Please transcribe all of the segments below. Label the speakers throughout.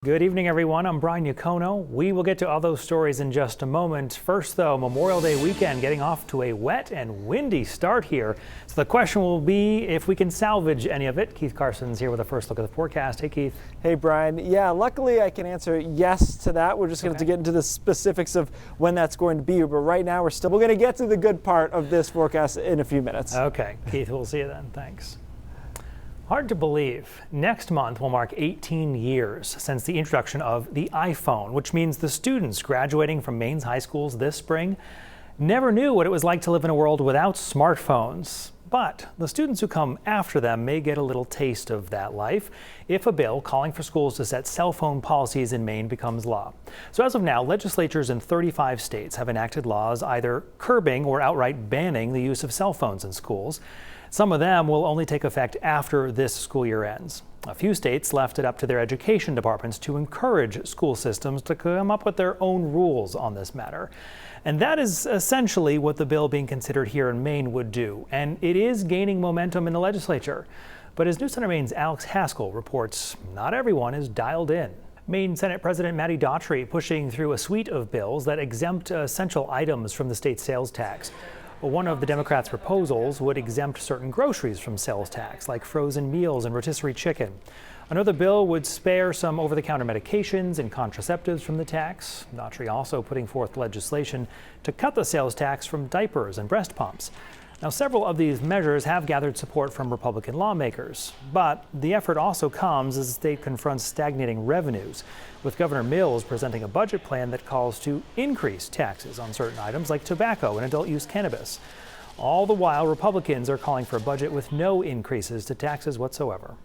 Speaker 1: Good evening, everyone. I'm Brian Yacono. We will get to all those stories in just a moment. First, though, Memorial Day weekend getting off to a wet and windy start here. So the question will be if we can salvage any of it. Keith Carson's here with a first look at the forecast. Hey, Keith.
Speaker 2: Hey, Brian. Yeah, luckily I can answer yes to that. We're just going to have to get into the specifics of when that's going to be. But right now, we're going to get to the good part of this forecast in a few minutes.
Speaker 1: Okay, Keith, we'll see you then. Thanks. Hard to believe. Next month will mark 18 years since the introduction of the iPhone, which means the students graduating from Maine's high schools this spring never knew what it was like to live in a world without smartphones. But the students who come after them may get a little taste of that life if a bill calling for schools to set cell phone policies in Maine becomes law. So as of now, legislatures in 35 states have enacted laws either curbing or outright banning the use of cell phones in schools. Some of them will only take effect after this school year ends. A few states left it up to their education departments to encourage school systems to come up with their own rules on this matter. And that is essentially what the bill being considered here in Maine would do. And it is gaining momentum in the legislature. But as News Center Maine's Alex Haskell reports, not everyone is dialed in. Maine Senate President Matty Daughtry pushing through a suite of bills that exempt essential items from the state sales tax. One of the Democrats' proposals would exempt certain groceries from sales tax, like frozen meals and rotisserie chicken. Another bill would spare some over-the-counter medications and contraceptives from the tax. Daughtry also putting forth legislation to cut the sales tax from diapers and breast pumps. Now, several of these measures have gathered support from Republican lawmakers, but the effort also comes as the state confronts stagnating revenues, with Governor Mills presenting a budget plan that calls to increase taxes on certain items like tobacco and adult use cannabis. All the while, Republicans are calling for a budget with no increases to taxes whatsoever.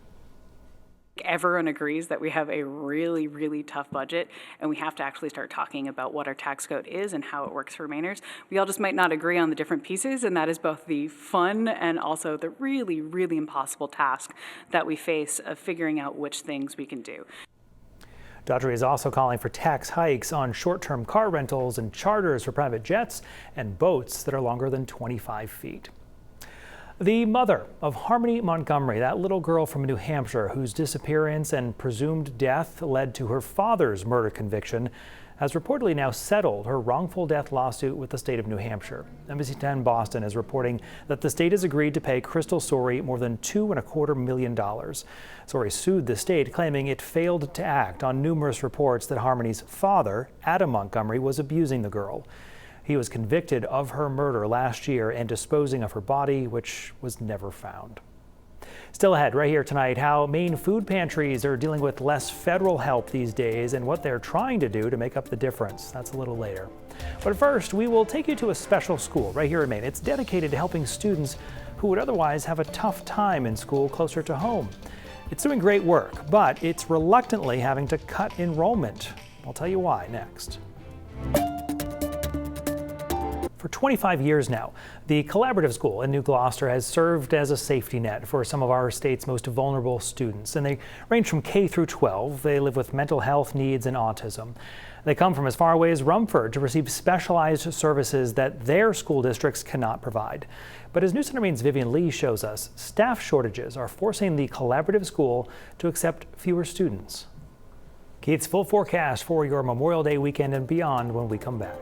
Speaker 3: Everyone agrees that we have a really, really tough budget, and we have to actually start talking about what our tax code is and how it works for Mainers. We all just might not agree on the different pieces, and that is both the fun and also the really, really impossible task that we face of figuring out which things we can do.
Speaker 1: Daughtry is also calling for tax hikes on short-term car rentals and charters for private jets and boats that are longer than 25 feet. The mother of Harmony Montgomery, that little girl from New Hampshire whose disappearance and presumed death led to her father's murder conviction, has reportedly now settled her wrongful death lawsuit with the state of New Hampshire. NBC 10 Boston is reporting that the state has agreed to pay Crystal Sorey more than $2.25 million. Sorey sued the state, claiming it failed to act on numerous reports that Harmony's father, Adam Montgomery, was abusing the girl. He was convicted of her murder last year and disposing of her body, which was never found. Still ahead right here tonight, how Maine food pantries are dealing with less federal help these days and what they're trying to do to make up the difference. That's a little later. But first, we will take you to a special school right here in Maine. It's dedicated to helping students who would otherwise have a tough time in school closer to home. It's doing great work, but it's reluctantly having to cut enrollment. I'll tell you why next. For 25 years now, the Collaborative School in New Gloucester has served as a safety net for some of our state's most vulnerable students. And they range from K through 12. They live with mental health needs and autism. They come from as far away as Rumford to receive specialized services that their school districts cannot provide. But as News Center Maine's Vivian Lee shows us, staff shortages are forcing the Collaborative School to accept fewer students. Keith's full forecast for your Memorial Day weekend and beyond when we come back.